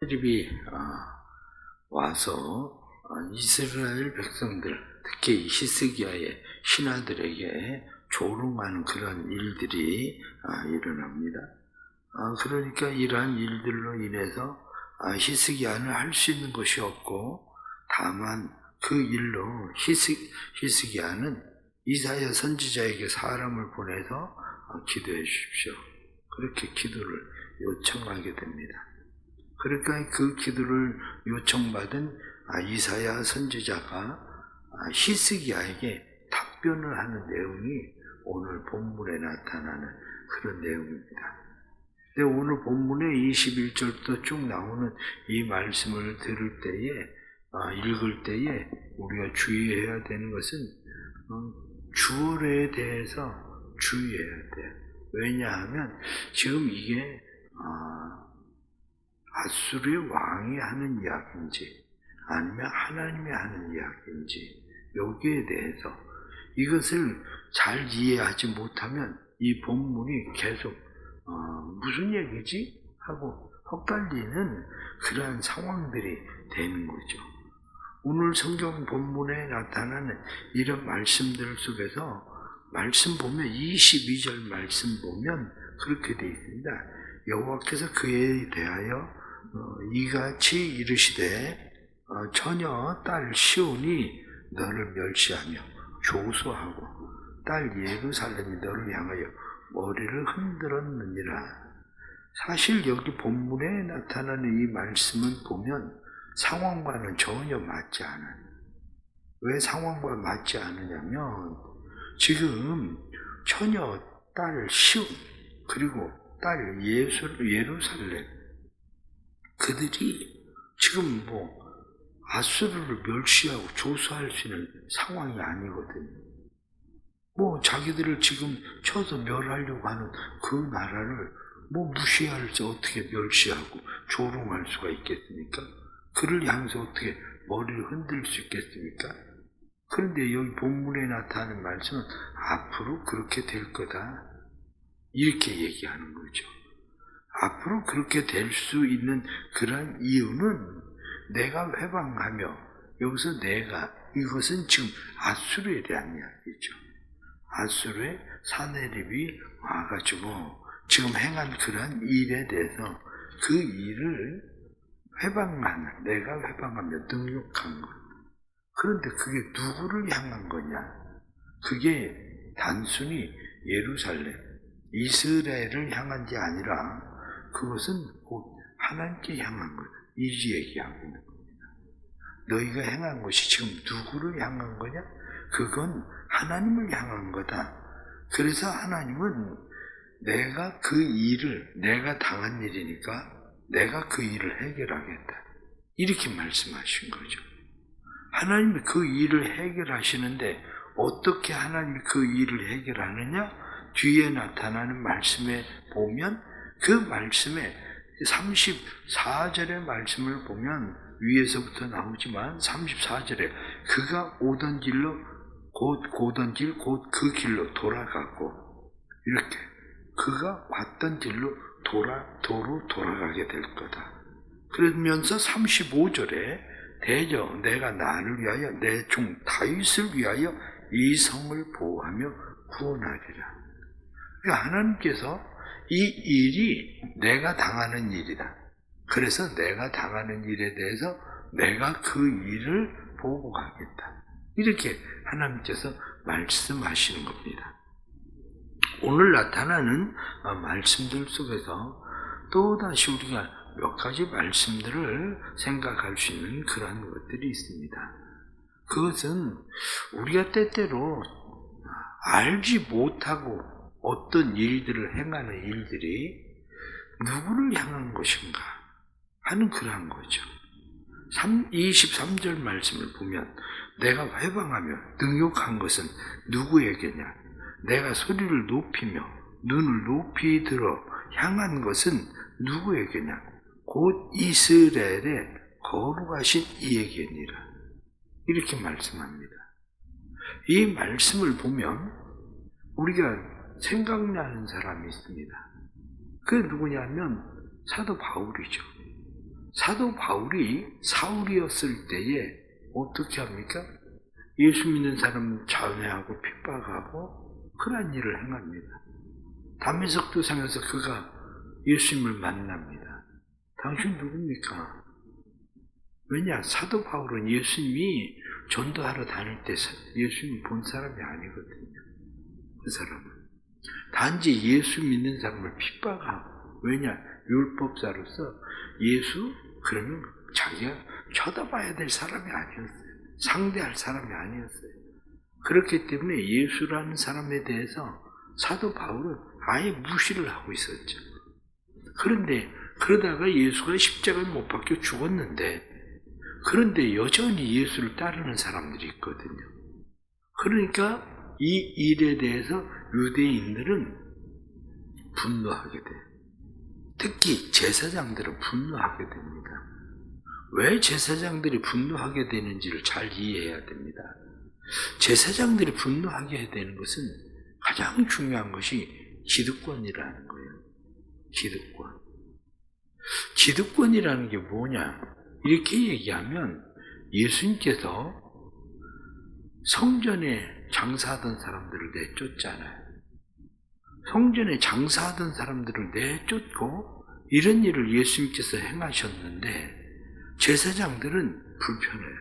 선지자들이 와서 이스라엘 백성들, 특히 히스기야의 신하들에게 조롱하는 그런 일들이 일어납니다. 그러니까 이러한 일들로 인해서 히스기야는 할 수 있는 것이 없고, 다만 그 일로 히스기야는 이사야 선지자에게 사람을 보내서 기도해 주십시오. 그렇게 기도를 요청하게 됩니다. 그러니까 그 기도를 요청받은 이사야 선지자가 히스기야에게 답변을 하는 내용이 오늘 본문에 나타나는 그런 내용입니다. 근데 오늘 본문의 21절부터 쭉 나오는 이 말씀을 들을 때에, 읽을 때에 우리가 주의해야 되는 것은 주어에 대해서 주의해야 돼요. 왜냐하면 지금 이게 아수르의 왕이 하는 이야기인지 아니면 하나님이 하는 이야기인지 여기에 대해서 이것을 잘 이해하지 못하면 이 본문이 계속 무슨 얘기지? 하고 헛갈리는 그러한 상황들이 되는 거죠. 오늘 성경 본문에 나타나는 이런 말씀들 속에서 말씀 보면 22절 말씀 보면 그렇게 되어 있습니다. 여호와께서 그에 대하여 이같이 이르시되 처녀 딸 시온이 너를 멸시하며 조소하고 딸 예루살렘이 너를 향하여 머리를 흔들었느니라. 사실 여기 본문에 나타나는 이 말씀은 보면 상황과는 전혀 맞지 않아요. 왜 상황과 맞지 않느냐면 지금 처녀 딸 시온 그리고 딸 예루살렘 그들이 지금 아수르를 멸시하고 조소할 수 있는 상황이 아니거든요. 자기들을 지금 쳐서 멸하려고 하는 그 나라를 무시할 수 어떻게 멸시하고 조롱할 수가 있겠습니까? 그를 향해서 어떻게 머리를 흔들 수 있겠습니까? 그런데 여기 본문에 나타나는 말씀은 앞으로 그렇게 될 거다. 이렇게 얘기하는 거죠. 앞으로 그렇게 될 수 있는 그런 이유는 내가 회방하며 여기서 이것은 지금 아수르에 대한 이야기죠. 아수르의 사네립이 와가지고 지금 행한 그런 일에 대해서 그 일을 내가 회방하며 능욕한 것. 그런데 그게 누구를 향한 거냐? 그게 단순히 예루살렘, 이스라엘을 향한 게 아니라 그것은 곧 하나님께 향한 거다. 이 얘기하고 있는 겁니다. 너희가 행한 것이 지금 누구를 향한 거냐? 그건 하나님을 향한 거다. 그래서 하나님은 내가 당한 일이니까 내가 그 일을 해결하겠다. 이렇게 말씀하신 거죠. 하나님이 그 일을 해결하시는데 어떻게 하나님이 그 일을 해결하느냐? 뒤에 나타나는 말씀에 보면 그 말씀에 34절의 말씀을 보면 위에서부터 나오지만 34절에 그가 오던 길로 곧 그 길로 돌아가고 이렇게 그가 왔던 길로 도로 돌아가게 될 거다. 그러면서 35절에 대저 내가 나를 위하여 내 종 다윗을 위하여 이 성을 보호하며 구원하리라. 그러니까 하나님께서 이 일이 내가 당하는 일이다. 그래서 내가 당하는 일에 대해서 내가 그 일을 보고 가겠다. 이렇게 하나님께서 말씀하시는 겁니다. 오늘 나타나는 말씀들 속에서 또다시 우리가 몇 가지 말씀들을 생각할 수 있는 그런 것들이 있습니다. 그것은 우리가 때때로 알지 못하고 어떤 일들을 행하는 일들이 누구를 향한 것인가 하는 그러한 거죠. 23절 말씀을 보면 내가 회방하며 능욕한 것은 누구에게냐? 내가 소리를 높이며 눈을 높이 들어 향한 것은 누구에게냐? 곧 이스라엘의 거룩하신 이에게니라. 이렇게 말씀합니다. 이 말씀을 보면 우리가 생각나는 사람이 있습니다. 그게 누구냐면 사도 바울이죠. 사도 바울이 사울이었을 때에 어떻게 합니까? 예수 믿는 사람 전해하고 핍박하고 그러한 일을 행합니다. 담에색도상에서 그가 예수님을 만납니다. 당신 누굽니까? 왜냐? 사도 바울은 예수님이 전도하러 다닐 때 예수님 본 사람이 아니거든요. 그 사람은 단지 예수 믿는 사람을 핍박하고, 왜냐? 율법사로서 예수 그러면 자기가 쳐다봐야 될 사람이 아니었어요. 상대할 사람이 아니었어요. 그렇기 때문에 예수라는 사람에 대해서 사도 바울은 아예 무시를 하고 있었죠. 그런데 그러다가 예수가 십자가에 못 박혀 죽었는데, 그런데 여전히 예수를 따르는 사람들이 있거든요. 그러니까 이 일에 대해서 유대인들은 분노하게 돼요. 특히 제사장들은 분노하게 됩니다. 왜 제사장들이 분노하게 되는지를 잘 이해해야 됩니다. 제사장들이 분노하게 되는 것은 가장 중요한 것이 기득권이라는 거예요. 기득권. 기득권이라는 게 뭐냐? 이렇게 얘기하면 예수님께서 성전에 장사하던 사람들을 내쫓잖아요. 성전에 장사하던 사람들을 내쫓고 이런 일을 예수님께서 행하셨는데 제사장들은 불편해요.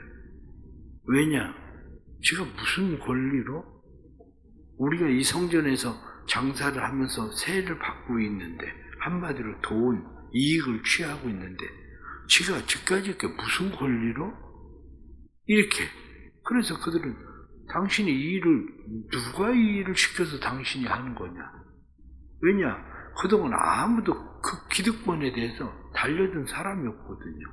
왜냐? 제가 무슨 권리로 우리가 이 성전에서 장사를 하면서 세를 받고 있는데, 한마디로 돈, 이익을 취하고 있는데 지가 저까지 무슨 권리로? 이렇게. 그래서 그들은 당신이 이 일을, 누가 이 일을 시켜서 당신이 하는 거냐? 왜냐? 그동안 아무도 그 기득권에 대해서 달려든 사람이 없거든요.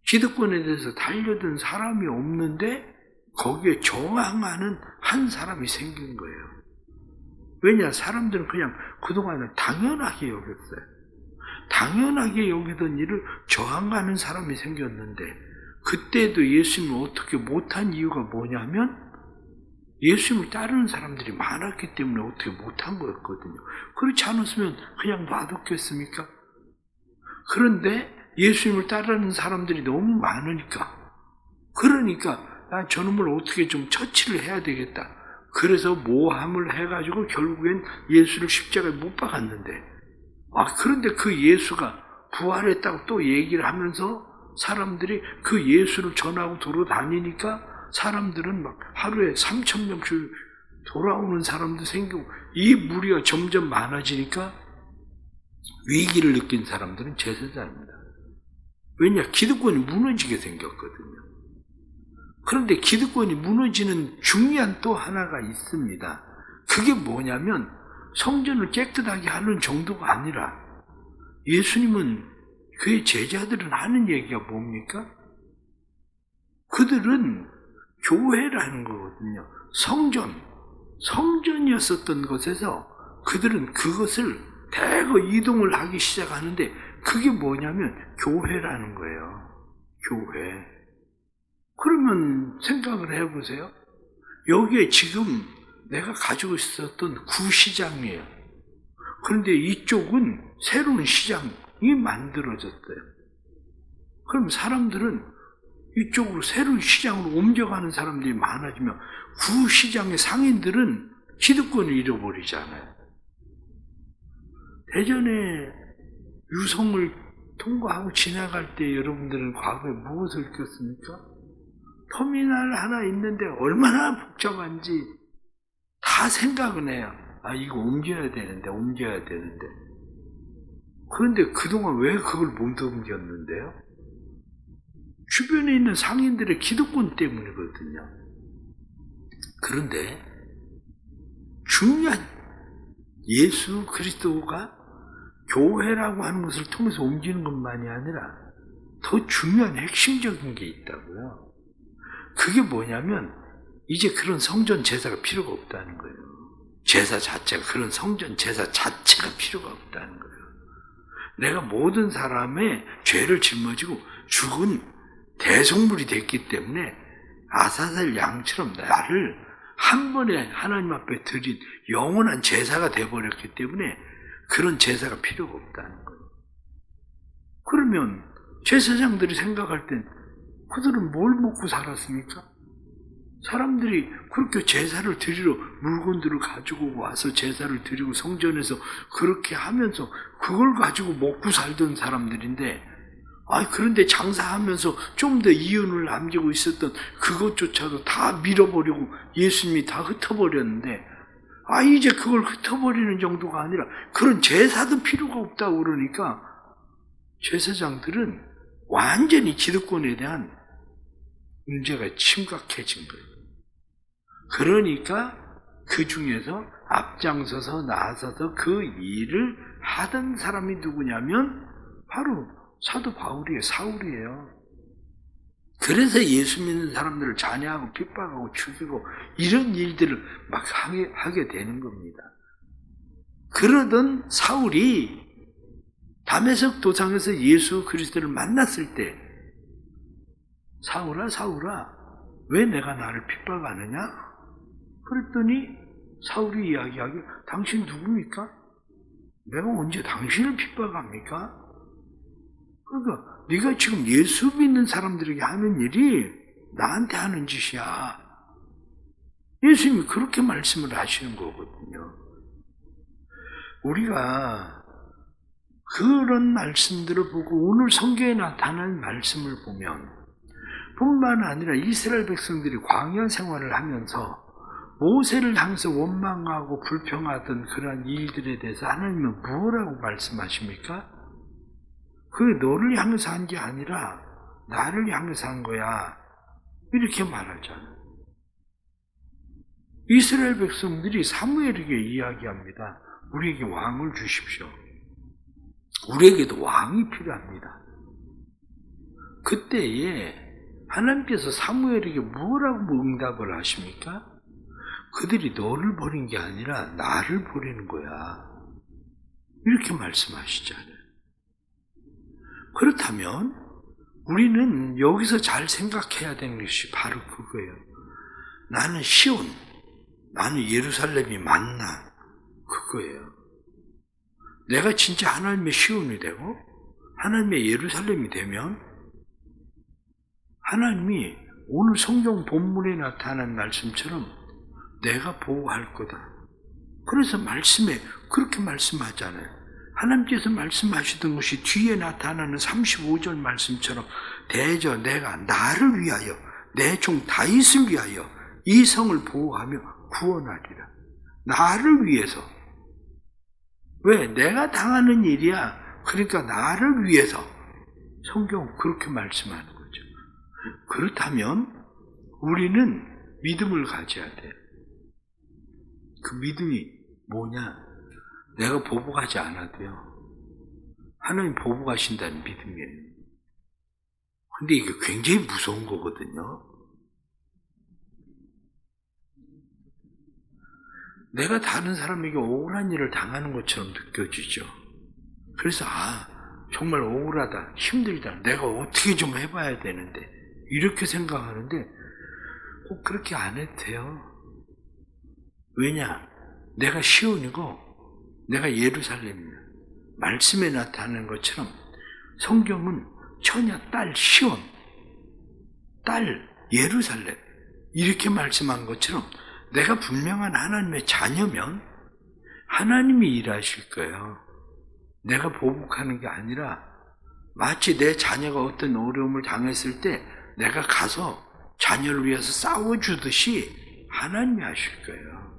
기득권에 대해서 달려든 사람이 없는데 거기에 저항하는 한 사람이 생긴 거예요. 왜냐? 사람들은 그냥 그동안은 당연하게 여겼어요. 당연하게 여기던 일을 저항하는 사람이 생겼는데, 그때도 예수님을 어떻게 못한 이유가 뭐냐면 예수님을 따르는 사람들이 많았기 때문에 어떻게 못한 거였거든요. 그렇지 않았으면 그냥 놔뒀겠습니까? 그런데 예수님을 따르는 사람들이 너무 많으니까, 그러니까 저놈을 어떻게 좀 처치를 해야 되겠다. 그래서 모함을 해가지고 결국엔 예수를 십자가에 못 박았는데, 그런데 그 예수가 부활했다고 또 얘기를 하면서 사람들이 그 예수를 전하고 돌아다니니까 사람들은 막 하루에 3,000명씩 돌아오는 사람도 생기고, 이 무리가 점점 많아지니까 위기를 느낀 사람들은 제사장입니다. 왜냐? 기득권이 무너지게 생겼거든요. 그런데 기득권이 무너지는 중요한 또 하나가 있습니다. 그게 뭐냐면 성전을 깨끗하게 하는 정도가 아니라, 예수님은 그의 제자들은 하는 얘기가 뭡니까? 그들은 교회라는 거거든요. 성전이었었던 것에서 그들은 그것을 대거 이동을 하기 시작하는데, 그게 뭐냐면 교회라는 거예요. 교회. 그러면 생각을 해보세요. 여기에 지금 내가 가지고 있었던 구시장이에요. 그런데 이쪽은 새로운 시장이 만들어졌어요. 그럼 사람들은 이쪽으로 새로운 시장으로 옮겨가는 사람들이 많아지면 구시장의 상인들은 기득권을 잃어버리잖아요. 대전에 유성을 통과하고 지나갈 때 여러분들은 과거에 무엇을 느꼈습니까? 터미널 하나 있는데 얼마나 복잡한지 다 생각은 해요. 이거 옮겨야 되는데. 그런데 그동안 왜 그걸 못 옮겼는데요? 주변에 있는 상인들의 기득권 때문이거든요. 그런데 중요한 예수 그리스도가 교회라고 하는 것을 통해서 옮기는 것만이 아니라 더 중요한 핵심적인 게 있다고요. 그게 뭐냐면 이제 그런 성전 제사가 필요가 없다는 거예요. 제사 자체가, 그런 성전 제사 자체가 필요가 없다는 거예요. 내가 모든 사람의 죄를 짊어지고 죽은 대속물이 됐기 때문에 아사셀 양처럼 나를 한 번에 하나님 앞에 드린 영원한 제사가 되어버렸기 때문에 그런 제사가 필요가 없다는 거예요. 그러면 제사장들이 생각할 땐 그들은 뭘 먹고 살았습니까? 사람들이 그렇게 제사를 드리러 물건들을 가지고 와서 제사를 드리고 성전에서 그렇게 하면서 그걸 가지고 먹고 살던 사람들인데, 그런데 장사하면서 좀 더 이윤을 남기고 있었던 그것조차도 다 밀어버리고 예수님이 다 흩어버렸는데, 이제 그걸 흩어버리는 정도가 아니라 그런 제사도 필요가 없다고 그러니까 제사장들은 완전히 기득권에 대한 문제가 심각해진 거예요. 그러니까 그 중에서 앞장서서 나서서 그 일을 하던 사람이 누구냐면 바로 사도 바울이에요. 사울이에요. 그래서 예수 믿는 사람들을 잔해하고 핍박하고 죽이고 이런 일들을 막 하게 되는 겁니다. 그러던 사울이 다메섹 도상에서 예수 그리스도를 만났을 때, 사울아 사울아 왜 내가 나를 핍박하느냐? 그랬더니 사울이 이야기하기를, 당신 누굽니까? 내가 언제 당신을 핍박합니까? 그러니까 네가 지금 예수 믿는 사람들에게 하는 일이 나한테 하는 짓이야. 예수님이 그렇게 말씀을 하시는 거거든요. 우리가 그런 말씀들을 보고 오늘 성경에 나타난 말씀을 보면 뿐만 아니라 이스라엘 백성들이 광야 생활을 하면서 모세를 향해서 원망하고 불평하던 그런 일들에 대해서 하나님은 뭐라고 말씀하십니까? 그게 너를 향해서 한 게 아니라 나를 향해서 한 거야. 이렇게 말하잖아요. 이스라엘 백성들이 사무엘에게 이야기합니다. 우리에게 왕을 주십시오. 우리에게도 왕이 필요합니다. 그때에 하나님께서 사무엘에게 뭐라고 응답을 하십니까? 그들이 너를 버린 게 아니라 나를 버리는 거야. 이렇게 말씀하시잖아요. 그렇다면 우리는 여기서 잘 생각해야 되는 것이 바로 그거예요. 나는 시온, 나는 예루살렘이 맞나? 그거예요. 내가 진짜 하나님의 시온이 되고 하나님의 예루살렘이 되면 하나님이 오늘 성경 본문에 나타난 말씀처럼 내가 보호할 거다. 그래서 말씀에 그렇게 말씀하잖아요. 하나님께서 말씀하시던 것이 뒤에 나타나는 35절 말씀처럼 대저 내가 나를 위하여 내 종 다윗을 위하여 이 성을 보호하며 구원하리라. 나를 위해서. 왜? 내가 당하는 일이야. 그러니까 나를 위해서. 성경은 그렇게 말씀하는 거죠. 그렇다면 우리는 믿음을 가져야 돼요. 그 믿음이 뭐냐? 내가 보복하지 않아도요. 하나님 보복하신다는 믿음이에요. 근데 이게 굉장히 무서운 거거든요. 내가 다른 사람에게 억울한 일을 당하는 것처럼 느껴지죠. 그래서 정말 억울하다, 힘들다, 내가 어떻게 좀 해봐야 되는데 이렇게 생각하는데 꼭 그렇게 안 해도 돼요. 왜냐? 내가 시온이고 내가 예루살렘이야. 말씀에 나타나는 것처럼 성경은 처녀 딸 시온, 딸 예루살렘 이렇게 말씀한 것처럼 내가 분명한 하나님의 자녀면 하나님이 일하실 거예요. 내가 보복하는 게 아니라 마치 내 자녀가 어떤 어려움을 당했을 때 내가 가서 자녀를 위해서 싸워주듯이 하나님이 하실 거예요.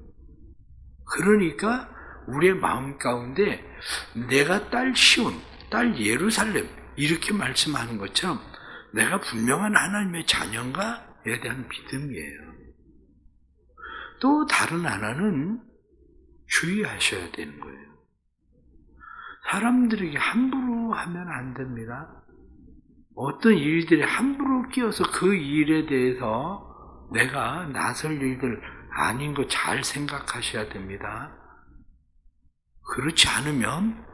그러니까 우리의 마음 가운데 내가 딸 시온, 딸 예루살렘 이렇게 말씀하는 것처럼 내가 분명한 하나님의 자녀인가에 대한 믿음이에요. 또 다른 하나는 주의하셔야 되는 거예요. 사람들에게 함부로 하면 안 됩니다. 어떤 일들에 함부로 끼어서 그 일에 대해서 내가 나설 일들 아닌 거 잘 생각하셔야 됩니다. 그렇지 않으면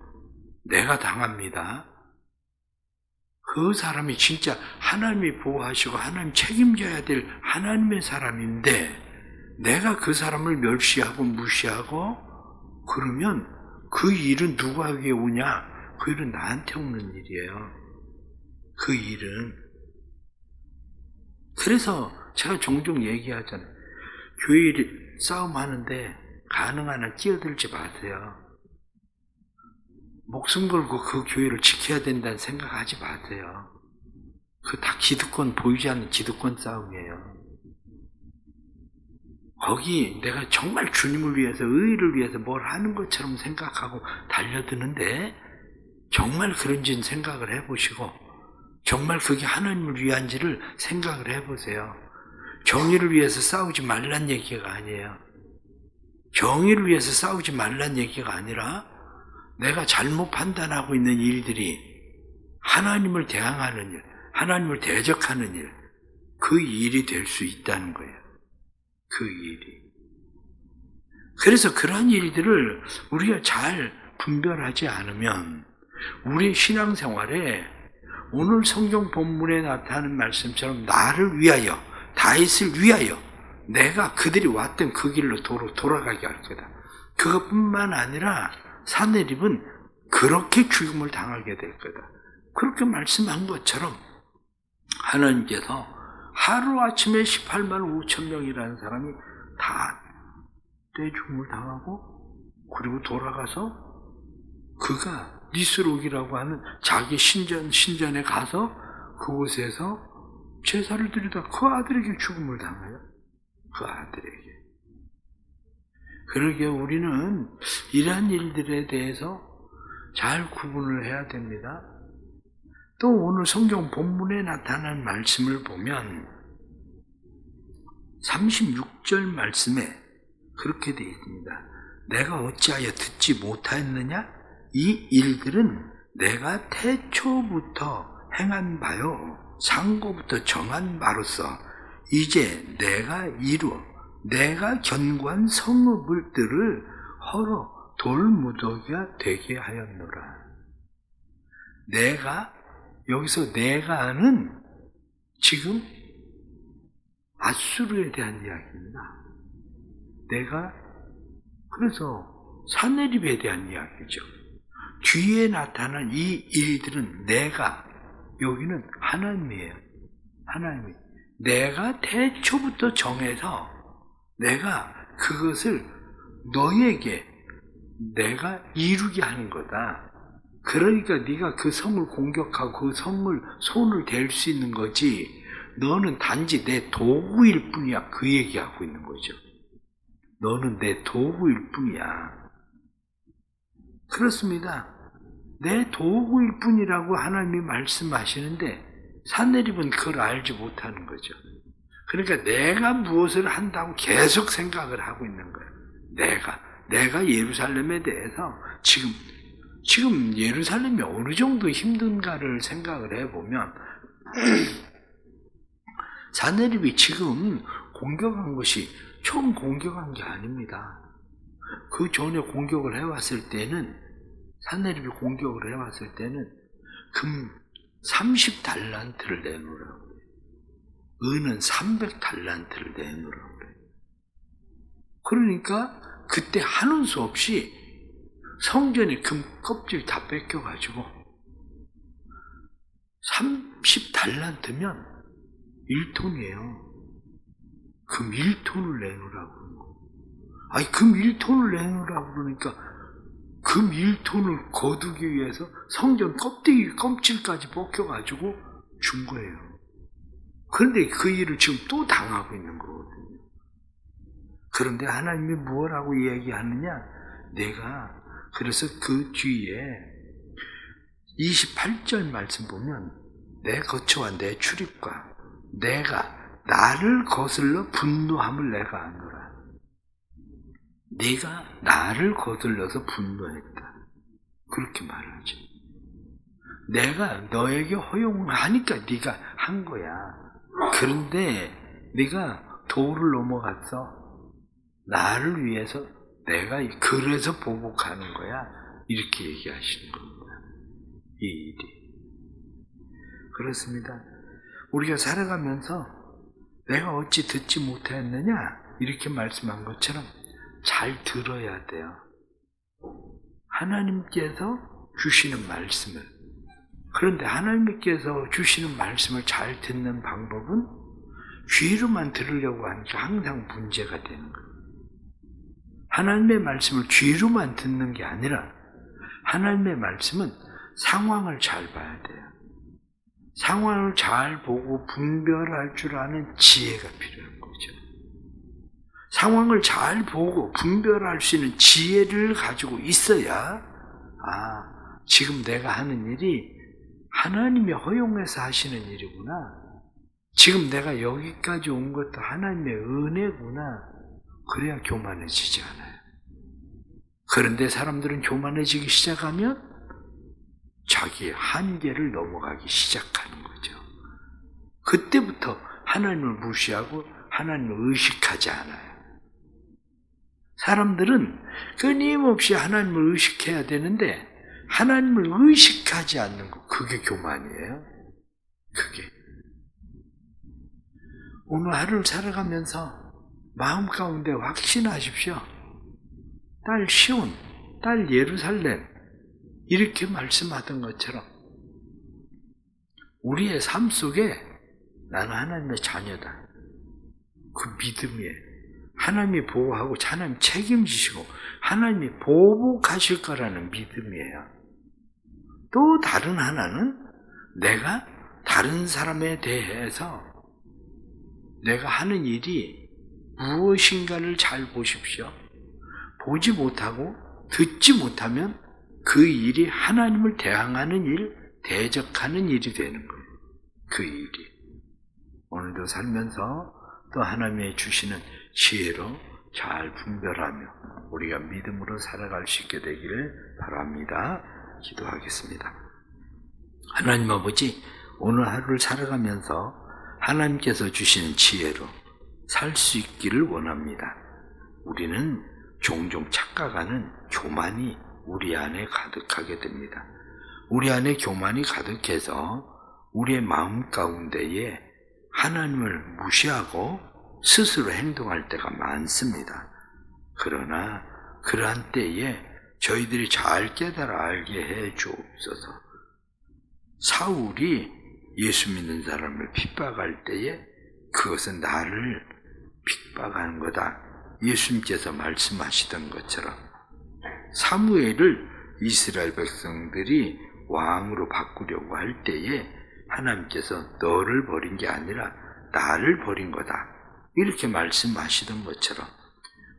내가 당합니다. 그 사람이 진짜 하나님이 보호하시고 하나님 책임져야 될 하나님의 사람인데 내가 그 사람을 멸시하고 무시하고 그러면 그 일은 누구에게 오냐? 그 일은 나한테 오는 일이에요. 그 일은. 그래서 제가 종종 얘기하잖아요. 교회 싸움하는데 가능한 한 끼어들지 마세요. 목숨 걸고 그 교회를 지켜야 된다는 생각하지 마세요. 그 다 기득권, 보이지 않는 기득권 싸움이에요. 거기 내가 정말 주님을 위해서, 의의를 위해서 뭘 하는 것처럼 생각하고 달려드는데 정말 그런지는 생각을 해보시고, 정말 그게 하나님을 위한지를 생각을 해보세요. 정의를 위해서 싸우지 말란 얘기가 아니에요. 정의를 위해서 싸우지 말란 얘기가 아니라 내가 잘못 판단하고 있는 일들이 하나님을 대항하는 일, 하나님을 대적하는 일, 그 일이 될 수 있다는 거예요. 그 일이. 그래서 그러한 일들을 우리가 잘 분별하지 않으면 우리 신앙생활에 오늘 성경 본문에 나타나는 말씀처럼 나를 위하여, 다윗을 위하여 내가 그들이 왔던 그 길로 돌아가게 할 거다. 그것뿐만 아니라 사내립은 그렇게 죽음을 당하게 될 거다. 그렇게 말씀한 것처럼 하나님께서 하루아침에 18만 5천 명이라는 사람이 다 떼죽음을 당하고, 그리고 돌아가서 그가 니스록이라고 하는 자기 신전에 가서 그곳에서 제사를 드리다 그 아들에게 죽음을 당해요. 그 아들에게. 그러게 우리는 이러한 일들에 대해서 잘 구분을 해야 됩니다. 또 오늘 성경 본문에 나타난 말씀을 보면 36절 말씀에 그렇게 되어 있습니다. 내가 어찌하여 듣지 못하였느냐? 이 일들은 내가 태초부터 행한 바요, 상고부터 정한 바로서 이제 내가 이루어 내가 견고한 성읍들을 헐어 돌무더기가 되게 하였노라. 내가, 여기서 내가는 지금 아수르에 대한 이야기입니다. 내가, 그래서 사내립에 대한 이야기죠. 뒤에 나타난 이 일들은 내가, 여기는 하나님이에요. 하나님이. 내가 태초부터 정해서 내가 그것을 너에게 내가 이루게 하는 거다. 그러니까 네가 그 성을 공격하고 그 성을 손을 댈 수 있는 거지, 너는 단지 내 도구일 뿐이야. 그 얘기하고 있는 거죠. 너는 내 도구일 뿐이야. 그렇습니다. 내 도구일 뿐이라고 하나님이 말씀하시는데 사내립은 그걸 알지 못하는 거죠. 그러니까 내가 무엇을 한다고 계속 생각을 하고 있는 거예요. 내가 예루살렘에 대해서 지금 예루살렘이 어느 정도 힘든가를 생각을 해보면 사내립이 지금 공격한 것이 처음 공격한 게 아닙니다. 그 전에 공격을 해왔을 때는, 사내립이 공격을 해왔을 때는 금 30달란트를 내놓으라고 해요. 은은 300달란트를 내놓으라고 해요. 그러니까 그때 하는 수 없이 성전의 금 껍질 다 뺏겨가지고 30달란트면 1톤이에요. 금 1톤을 내놓으라고 그러는 거. 아니, 금 1톤을 내놓으라고 그러니까 금 1톤을 거두기 위해서 성전 껍질까지 벗겨가지고 준 거예요. 그런데 그 일을 지금 또 당하고 있는 거거든요. 그런데 하나님이 뭐라고 이야기하느냐? 내가, 그래서 그 뒤에 28절 말씀 보면 내 거처와 내 출입과 내가 나를 거슬러 분노함을 내가 아노라. 네가 나를 거슬러서 분노했다. 그렇게 말하죠. 내가 너에게 허용하니까 네가 한 거야. 그런데 네가 도를 넘어갔어. 나를 위해서 내가 그래서 보복하는 거야. 이렇게 얘기하시는 겁니다. 이 일이. 그렇습니다. 우리가 살아가면서 내가 어찌 듣지 못했느냐? 이렇게 말씀한 것처럼 잘 들어야 돼요. 하나님께서 주시는 말씀을. 그런데 하나님께서 주시는 말씀을 잘 듣는 방법은 귀로만 들으려고 하니까 항상 문제가 되는 거예요. 하나님의 말씀을 귀로만 듣는 게 아니라 하나님의 말씀은 상황을 잘 봐야 돼요. 상황을 잘 보고 분별할 줄 아는 지혜가 필요한 거죠. 상황을 잘 보고 분별할 수 있는 지혜를 가지고 있어야 지금 내가 하는 일이 하나님이 허용해서 하시는 일이구나. 지금 내가 여기까지 온 것도 하나님의 은혜구나. 그래야 교만해지지 않아요. 그런데 사람들은 교만해지기 시작하면 자기 한계를 넘어가기 시작하는 거죠. 그때부터 하나님을 무시하고 하나님을 의식하지 않아요. 사람들은 끊임없이 하나님을 의식해야 되는데 하나님을 의식하지 않는 거, 그게 교만이에요. 그게. 오늘 하루를 살아가면서 마음 가운데 확신하십시오. 딸 시온, 딸 예루살렘 이렇게 말씀하던 것처럼 우리의 삶 속에 나는 하나님의 자녀다. 그 믿음이에요. 하나님이 보호하고 하나님 책임지시고 하나님이 보복하실 거라는 믿음이에요. 또 다른 하나는 내가 다른 사람에 대해서 내가 하는 일이 무엇인가를 잘 보십시오. 보지 못하고 듣지 못하면 그 일이 하나님을 대항하는 일, 대적하는 일이 되는 거예요. 그 일이. 오늘도 살면서 또 하나님의 주시는 지혜로 잘 분별하며 우리가 믿음으로 살아갈 수 있게 되기를 바랍니다. 기도하겠습니다. 하나님 아버지, 오늘 하루를 살아가면서 하나님께서 주시는 지혜로 살 수 있기를 원합니다. 우리는 종종 착각하는 교만이 우리 안에 가득하게 됩니다. 우리 안에 교만이 가득해서 우리의 마음 가운데에 하나님을 무시하고 스스로 행동할 때가 많습니다. 그러나 그러한 때에 저희들이 잘 깨달아 알게 해 주옵소서. 사울이 예수 믿는 사람을 핍박할 때에 그것은 나를 핍박하는 거다. 예수님께서 말씀하시던 것처럼 사무엘을 이스라엘 백성들이 왕으로 바꾸려고 할 때에 하나님께서 너를 버린 게 아니라 나를 버린 거다. 이렇게 말씀하시던 것처럼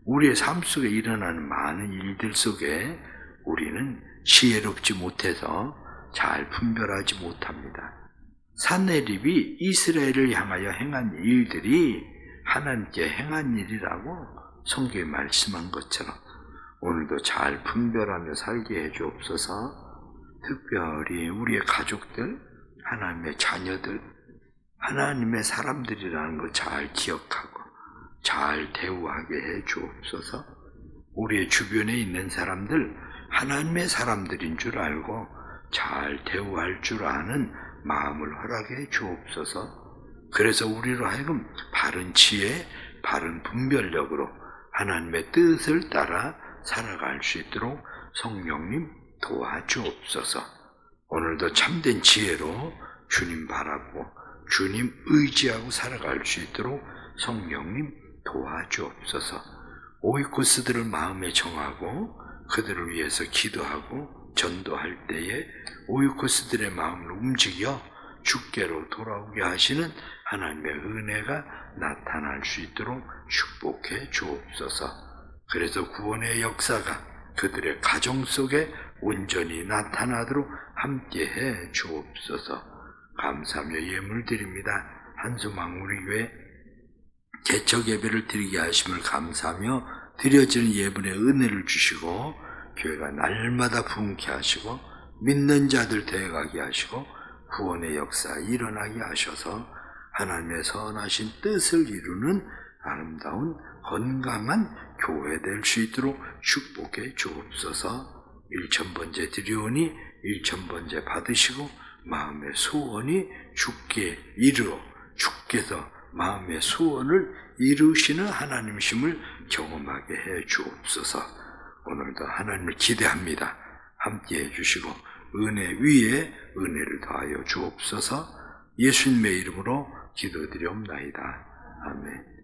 우리의 삶 속에 일어나는 많은 일들 속에 우리는 지혜롭지 못해서 잘 분별하지 못합니다. 산헤립이 이스라엘을 향하여 행한 일들이 하나님께 행한 일이라고 성경에 말씀한 것처럼 오늘도 잘 분별하며 살게 해 주옵소서. 특별히 우리의 가족들, 하나님의 자녀들, 하나님의 사람들이라는 걸 잘 기억하고 잘 대우하게 해 주옵소서. 우리의 주변에 있는 사람들, 하나님의 사람들인 줄 알고 잘 대우할 줄 아는 마음을 허락해 주옵소서. 그래서 우리로 하여금 바른 지혜, 바른 분별력으로 하나님의 뜻을 따라 살아갈 수 있도록 성령님 도와주옵소서. 오늘도 참된 지혜로 주님 바라고 주님 의지하고 살아갈 수 있도록 성령님 도와주옵소서. 오이코스들을 마음에 정하고 그들을 위해서 기도하고 전도할 때에 오이코스들의 마음을 움직여 주께로 돌아오게 하시는 하나님의 은혜가 나타날 수 있도록 축복해 주옵소서. 그래서 구원의 역사가 그들의 가정 속에 온전히 나타나도록 함께해 주옵소서. 감사하며 예물 드립니다. 한수망우리교회 개척 예배를 드리게 하심을 감사하며 드려지는 예물의 은혜를 주시고 교회가 날마다 부흥케 하시고 믿는 자들 되어가게 하시고 구원의 역사 일어나게 하셔서 하나님의 선하신 뜻을 이루는 아름다운 건강한 교회 될 수 있도록 축복해 주옵소서. 1000번째 드리오니 1000번째 받으시고 마음의 소원이 주께 이르러 주께서 마음의 소원을 이루시는 하나님심을 경험하게 해 주옵소서. 오늘도 하나님을 기대합니다. 함께 해 주시고 은혜 위에 은혜를 더하여 주옵소서. 예수님의 이름으로 기도드리옵나이다. 아멘.